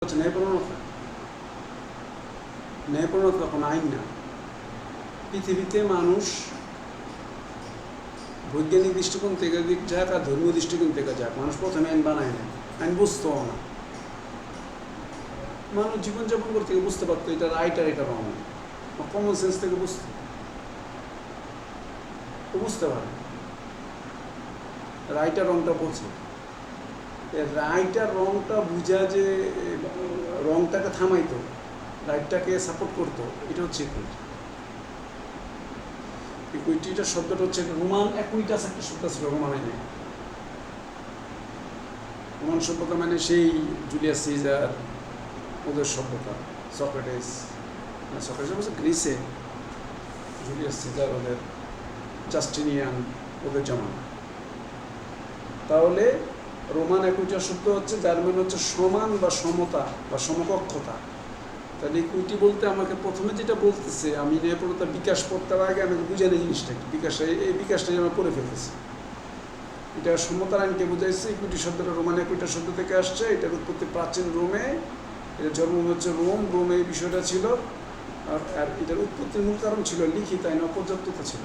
ন্যায়প্রণতা ন্যায়প্রণতা কোনো আইন না। পৃথিবীতে মানুষ বৈজ্ঞানিক দৃষ্টিকোণ থেকে যাক আর ধর্মীয় দৃষ্টিকোণ থেকে যাক, মানুষ প্রথমে আইন বানায় না, আইন বুঝতেও না। মানুষ জীবনযাপন করতে গিয়ে বুঝতে পারতো এটা রাইট আর এটা রং, কমন সেন্স থেকে বুঝতে পারে রাইট আর রংটা বোঝে। রাইট আর রংটা বুঝা যে রংটাকে থামাইতো, রাইটটাকে সাপোর্ট করতো, এটা হচ্ছে ইকুইটি। ইকুইটিটার শব্দটা হচ্ছে রোমান অ্যাকুইটাস, একটা শব্দ ছিল রোমান আইনে। রোমান সভ্যতা মানে সেই জুলিয়াস সিজার, ওদের সভ্যতা, সক্রেটিস বলছে গ্রিসে, জুলিয়াস সিজার ওদের, জাস্টিনিয়ান ওদের জমান। তাহলে রোমান অ্যাকুইটাস শব্দ হচ্ছে, যার মানে হচ্ছে সমান বা সমতা বা সমকক্ষতা। তাহলে ইকুইটি বলতে আমাকে প্রথমে যেটা বলতেছে, আমি ন্যায়প্রণতা বিকাশ করতে আগে আমাকে বুঝে নেই জিনিসটা কি, এই বিকাশটাই আমরা পড়ে ফেলতেছি। এটা সমতার আইনকে বুঝাইছে। ইকুইটি শব্দটা রোমান অ্যাকুইটাস শব্দ থেকে আসছে। এটার উৎপত্তি প্রাচীন রোমে, এটা জন্ম হচ্ছে রোমে এই বিষয়টা ছিল। আর এটার উৎপত্তির মূল কারণ ছিল লিখিত আইন অপর্যাপ্ততা ছিল।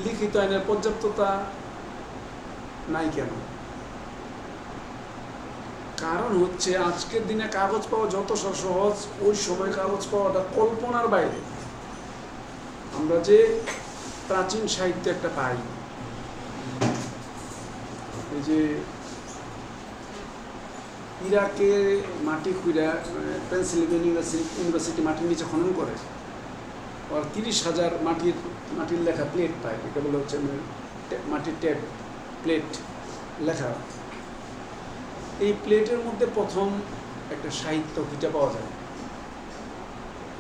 লিখিত আইনের পর্যাপ্ততা নাই কেন? কারণ হচ্ছে আজকের দিনে কাগজ পাওয়া যত সহজ, ওই সময় কাগজ পাওয়াটা কল্পনার বাইরে। আমরা যে প্রাচীন সাহিত্য একটা পাই, এই যে ইরাকে মাটি খুঁড়া, পেনসিলভেনিয়া ইউনিভার্সিটি মাটির নিচে খনন করে, আর 30,000 মাটির লেখা প্লেট পায়। এটা বলে হচ্ছে মাটির ট্যাপ প্লেট লেখা। এই প্লেটের মধ্যে প্রথম একটা সাহিত্য খুঁজে পাওয়া যায়।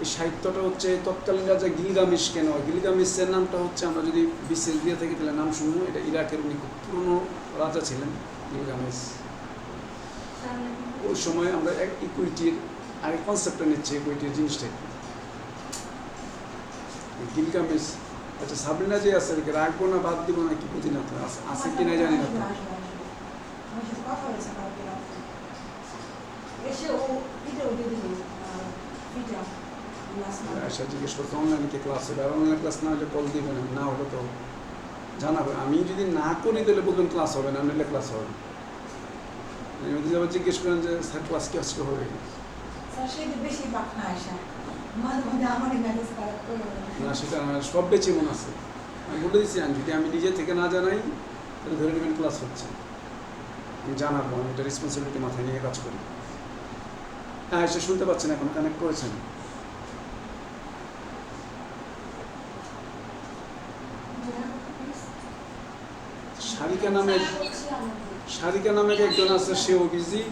এই সাহিত্যটা হচ্ছে তৎকালীন রাজা গিলগামেশ। কেন গিলগামেশের নামটা হচ্ছে, আমরা যদি বিশেষ দিয়ে থাকি তাহলে নাম শুনবো, এটা ইরাকের উনি খুব পুরনো রাজা ছিলেন গিলগামেশ। ওই সময় আমরা এক ইকুইটির আগে কনসেপ্টটা নিচ্ছি, ইকুইটির জিনিসটা গিলগামেশ। আচ্ছা, সাবরিনা যে আছে রাখবো না বাদ দিব না কি বুঝি না, আছে কি না জানি না। আচ্ছা, জিজ্ঞেস করতে অনলাইনে ক্লাস হবে, আর অনলাইন ক্লাস না হলে কল দিবেন, না হলে তো জানাবে। আমি যদি না করি তাহলে বলবেন ক্লাস হবে না, নিলে ক্লাস হবে। যদি আবার জিজ্ঞেস করেন যে স্যার ক্লাস কি আজকে হবে না, সেটা সব বেঁচে মনে আছে। আমি বলে দিচ্ছি, যদি আমি নিজে থেকে না জানাই তাহলে ধরে নেবেন ক্লাস হচ্ছে। আমি জানাবো, আমি এটা রেসপন্সিবিলিটি মাথায় নিয়ে কাজ করি। হ্যাঁ, এসে শুনতে পাচ্ছেন, এখন কানেক্ট করেছেন। সারিকা নামে একজন আছে, সেও বিজি,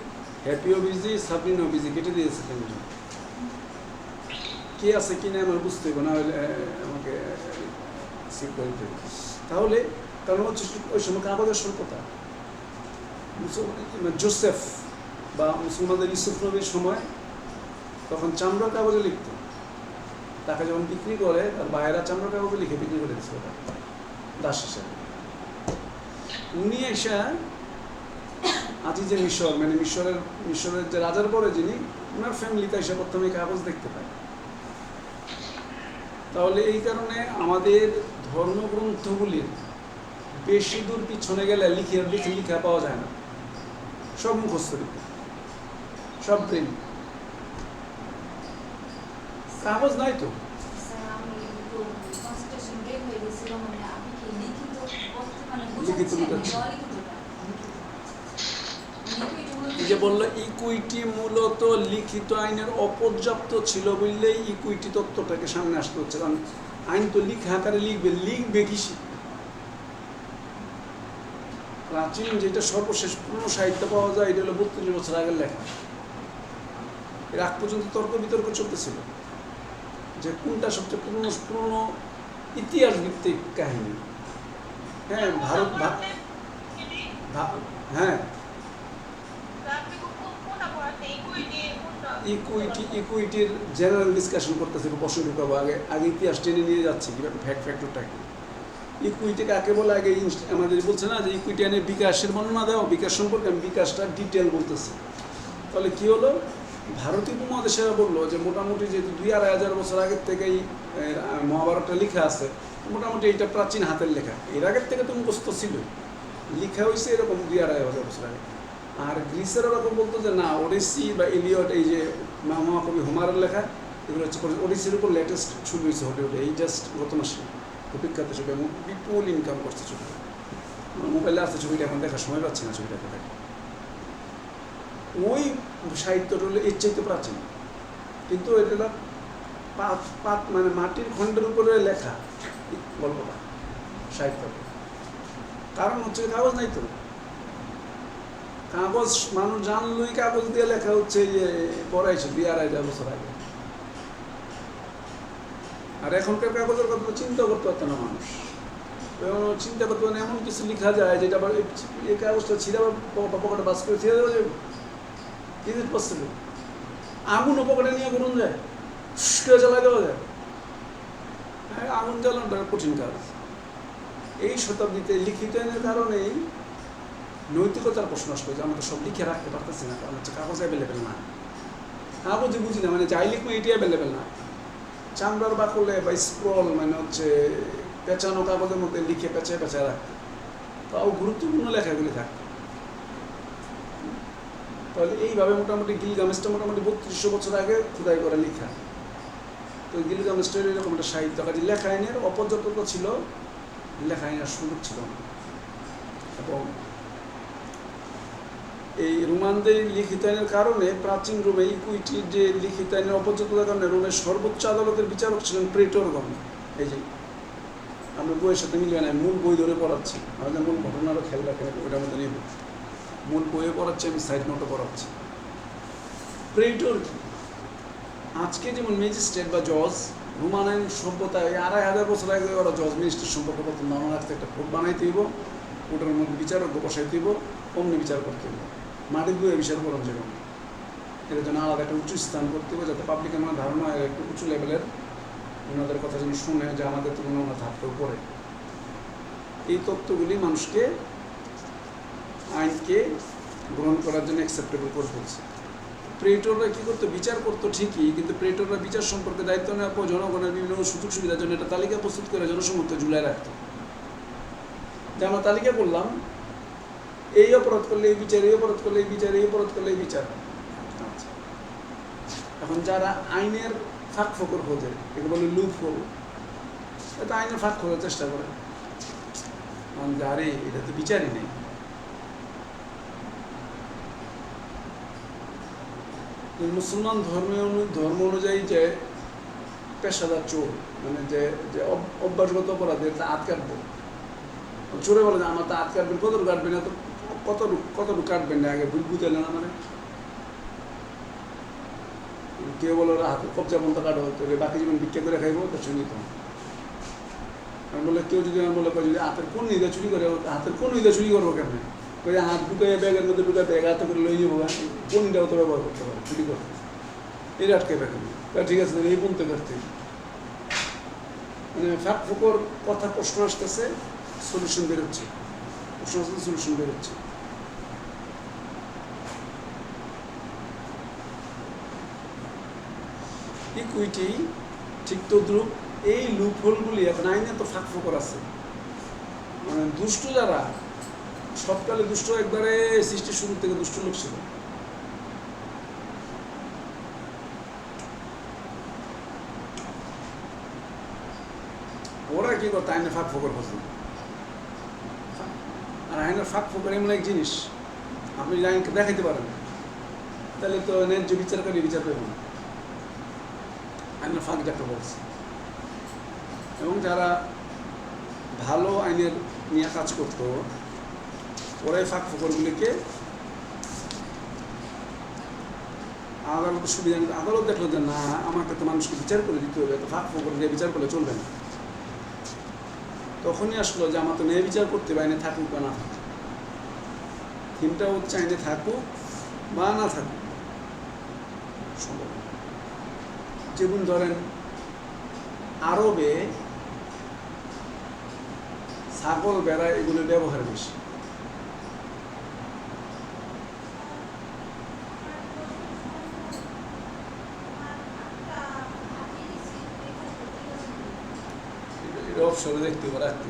হ্যাপিও বিজি, সাবরিনও বিজি, কেটে দিয়েছে। কে আছে কি না আমার বুঝতে হবে, না হলে আমাকে সিট করতে। তাহলে কারণ হচ্ছে ওই সময় কাগজের স্বল্পতা। জোসেফ বা মুসলমানদের ইউসুফ নবীর সময় তখন চামড়ার কাগজে লিখত। তাকে যখন বিক্রি করে, তার বাইরা চামড়ার কাগজে লিখে বিক্রি করে দিচ্ছে ওটা দাস হিসাবে। উনি এসে আজি যে মিশর, মানে মিশরের যে রাজার পরে যিনি, ওনার ফ্যামিলিতে এসে প্রথমে কাগজ দেখতে পায়। তাহলে এই কারণে আমাদের ধর্মগ্রন্থগুলির বেশি দূর পিছনে গেলে লিখা পাওয়া যায় না, সব মুখস্থ, সব ব্রেন, কাগজ নাই তো। যে বললো ইকুইটি মূলত লিখিত আইনের অপর্যাপ্ত ছিল বললেই ইকুইটি তত্ত্বটাকে সামনে আসতে হচ্ছে। কারণ আইন তো লিখা আকারে লিখবে কি? প্রাচীন যেটা সর্বশেষ পুরনো সাহিত্য পাওয়া যায়, এটা হলো 32 বছর আগের লেখা। এর আগ পর্যন্ত তর্ক বিতর্ক চলতেছিল যে কোনটা সবচেয়ে পুরনো ইতিহাস ভিত্তিক কাহিনী। হ্যাঁ, হ্যাঁ, ইকুইটির জেনারেল ডিসকাশন করতেছিল, প্রশ্ন ঢুকাবো আগে ইতিহাস টেনে নিয়ে যাচ্ছি কীভাবে ফ্যাক্টরটা কি। ইকুইটি কাকে বলে আগে আমাদের বলছে না যে ইকুইটি আইনের বিকাশের বর্ণনা দাও, বিকাশ সম্পর্কে আমি বিকাশটা ডিটেল বলতেছি। তাহলে কী হলো, ভারতীয় উপমহাদেশেরা বললো যে মোটামুটি যেহেতু 2,000-2,500 বছর আগের থেকেই মহাভারতটা লেখা আছে, মোটামুটি এটা প্রাচীন হাতের লেখা, এর আগের থেকে তো মুখস্থ ছিল, লেখা হয়েছে এরকম 2,500 বছর আগে। আর গ্রিসের ওরকম বলতো যে না, ওডিসি বা এলিয়ট, এই যে মহাকবি হোমারের লেখা, এগুলো হচ্ছে ওডিসির উপর লেটেস্ট শুরু হয়েছে হলিউডে এই জাস্ট গত মাসে, খুব বিখ্যাত ছবি এবং বিপুল ইনকাম করছে ছবি। মোবাইলে আসছে ছবিটা, এখন দেখার সময় পাচ্ছে না ছবিটা দেখা। ওই সাহিত্যটা হলো এর চাইতে প্রাচীন, কিন্তু এটা মানে মাটির খণ্ডের উপরে লেখা গল্পটা, সাহিত্যটা। কারণ হচ্ছে কাগজ নাই তো, কাগজ মানুষ জানলই কাগজ দিয়ে লেখা হচ্ছে যে পড়াইছে 2,500 বছর আগে। আর এখনকার কাগজের কথা চিন্তা করতে পারতো না মানুষ, চিন্তা করতে পারে এমন কিছু লেখা যায় যেটা আবার এই কাগজটা ছিঁড়ে পকেটে বাস করে ছিঁড়ে দেওয়া যাবে। Is it possible? আগুনও পকেটে নিয়ে করুন যায়, শুষ্কে জ্বালাই দেওয়া যায়? হ্যাঁ, আগুন জ্বালানোটা কঠিন কাজ। এই শতাব্দীতে লিখিত আইনের কারণেই নৈতিকতার প্রশ্ন আসবে যে আমরা তো সব লিখে রাখতে পারতেছি না, কারণ হচ্ছে কাগজ অ্যাভেলেবেল না। কাগজে বুঝি না, মানে যাই লিখবো এটি অ্যাভেলেবেল না। চামড়ার বাকলে বা স্ক্রল, মানে হচ্ছে পেঁচানো কাগজের মধ্যে লিখে পেঁচায় পেঁচায় রাখতে, তাও গুরুত্বপূর্ণ লেখাগুলি থাকতো। তাহলে এইভাবে মোটামুটি গিলগামেশটা মোটামুটি 3200 বছর আগে খোদাই করে লেখা। তো গিলগামেশটার এরকম একটা সাহিত্য, কাজে লেখা আইনের অপর্যাপ্ততা ছিল, লেখা আইনের সুযোগ ছিল না। এবং এই রোমানদের লিখিত আইনের কারণে প্রাচীন রোমে ইকুইটির যে লিখিত আইনের অপর্যাপ্ততার কারণে রোমের সর্বোচ্চ আদালতের বিচারক ছিলেন প্রেটরগণ। এই যে আমরা বইয়ের সাথে মিলিয়ে নাই, মূল বই ধরে পড়াচ্ছি, আমাদের মূল ঘটনারও খেয়াল রাখেন, ওইটার মধ্যে নেব। মূল বইয়ে পড়াচ্ছি, আমি সাইড নোটও পড়াচ্ছি। প্রেটর কি? আজকে যেমন ম্যাজিস্ট্রেট বা জজ, রোমান আইন সভ্যতায় 2,500 বছর আগে ওরা জজ ম্যাজিস্ট্রেট সম্পর্কে প্রথম ধারণা রাখতে একটা কোর্ট বানাইতে হইব, কোর্টের মধ্যে বিচারক বসাইতে হইব, অমনি বিচার করতে হইব, মাটির বইয়ে বিচার করা যাবে না। এর জন্য আলাদা একটা উঁচু স্থান করতে হবে, যাতে পাবলিকের মনে ধারণা একটু উঁচু লেভেলের, ওনাদের কথা যেন শুনে যে আমাদের তুলনায় ওনার ধাপটাও পড়ে। এই তত্ত্বগুলি মানুষকে, আইনকে গ্রহণ করার জন্য অ্যাকসেপ্টেবল করে ফেলছে। প্রেটররা কী করতো? বিচার করতো ঠিকই, কিন্তু প্রেটররা বিচার সম্পর্কে দায়িত্ব নেওয়ার পর জনগণের বিভিন্ন সুযোগ সুবিধার জন্য একটা তালিকা প্রস্তুত করে জনসমক্ষে ঝুলায় রাখতো, যে আমরা তালিকা করলাম, এই অপরাধ করলে এই বিচার, এই অপরাধ করলে এই বিচার, এই অপরাধ করলে এই বিচার। এখন যারা আইনের ফাঁক ফোকর খোঁজে, একে বলে লুপ হোল, এটা আইনের ফাঁক খোঁজার চেষ্টা করে, আরে এটা তো বিচারই নেই। মুসলমান ধর্ম অনুযায়ী যে পেশাদার চোর, মানে যে অভ্যাসগত অপরাধের হাত কাটবো, চোরে বলে যে আমার তো হাত কাটবেন, কতটুকু কাটবেন, এত কতটুকু কাটবেন না, আগে ভুল বুঝালেন আমার। কেউ বলো হাতে কবজা পর্যন্ত কাটো, বাকি জীবন ভিক্ষা করে খাইবো, তো শুনি তো। আমি বলে কেউ যদি আমি বলে যদি হাতের কোন নিদা চুরি করে, হাতের কোন নিদা চুরি করবো কেন? ওই হাত ঢুকে ব্যাগের মধ্যে ঢুকে ব্যাগ হাতে করে লই যাবো, কোন নিদাও তো ব্যবহার করতে পারে চুরি করতে, এটা আটকে ব্যাগের। ঠিক আছে, এই বলতে করতে মানে ফাঁক ফুকর কথা, প্রশ্ন আসতেছে, সলিউশন বেরোচ্ছে, প্রশ্ন আসতে সলিউশন বেরোচ্ছে। ইকুইটি ঠিক তদ্রুপ এই লুপহোলগুলি এখন আইনে তো ফাঁক ফোকর আছে, মানে দুষ্ট যারা, সবকালে দুষ্ট, একবারে সৃষ্টির শুরু থেকে দুষ্ট লোক ছিল। ওরা কি করতো? আইনে ফাঁক ফোকর খুঁজত। আর আইনের ফাঁক ফোকর এমন এক জিনিস, আপনি যদি আইনকে দেখাইতে পারেন, তাহলে তো ন্যায্য বিচার করে বিচার করবেন না। আইনের ফাঁক যাকে বলছে, এবং যারা ভালো আইনের নিয়ে কাজ করতো, ওরাই ফাঁক ফোকরগুলিকে আদালত সুবিধা, আদালত দেখলো যে না, আমাকে তো মানুষকে বিচার করে দিতে হবে, তো ফাঁক ফোকর দিয়ে বিচার করলে চলবে না। তখনই আসলো যে আমার তো ন্যায় বিচার করতে হবে, আইনে থাকুক বা না থাকুক। থিমটা হচ্ছে আইনে থাকুক বা না থাকুক। যেমন ধরেন আরবে ছাগল, বেড়া এগুলোর ব্যবহার বেশি। অবসরে দেখতে পারে রাখতে।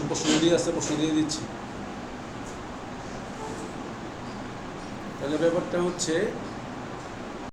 প্রশ্ন দিয়ে আসছে, প্রশ্ন দিয়ে দিচ্ছি। তাহলে ব্যাপারটা হচ্ছে